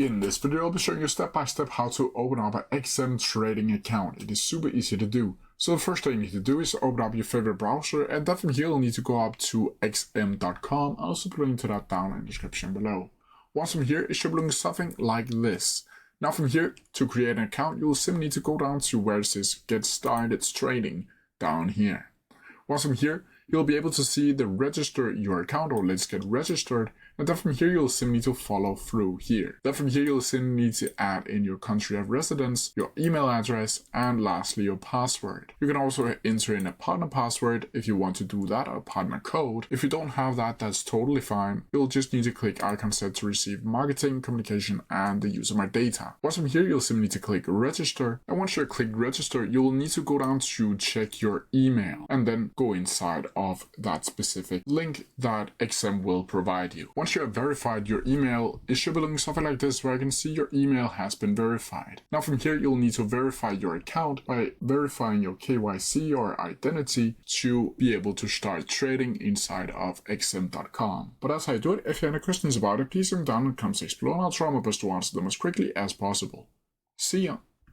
In this video, I'll be showing you step by step how to open up an XM trading account. It is super easy to do. So the first thing you need to do is open up your favorite browser, and then from here you'll need to go up to xm.com. I'll also put a link to that down in the description below. Once from here, it should be looking something like this. Now from here, to create an account, you'll simply need to go down to where it says Get Started Trading down here. Once from here, you'll be able to see the register your account, or let's get registered, and then from here you'll simply need to follow through here. Then from here you'll simply need to add in your country of residence, your email address, and lastly your password. You can also enter in a partner password if you want to do that, or partner code. If you don't have that, that's totally fine. You'll just need to click icon set to receive marketing, communication, and the use of my data. Once from here you'll simply need to click register, and once you're clicked register, you will need to go down to check your email and then go inside of that specific link that XM will provide you. Once you have verified your email, it should be looking something like this, where I can see your email has been verified. Now from here, you'll need to verify your account by verifying your KYC or identity to be able to start trading inside of xm.com. But as I do it, if you have any questions about it, please leave them down in the comment section below, and I'll try my best to answer them as quickly as possible. See ya!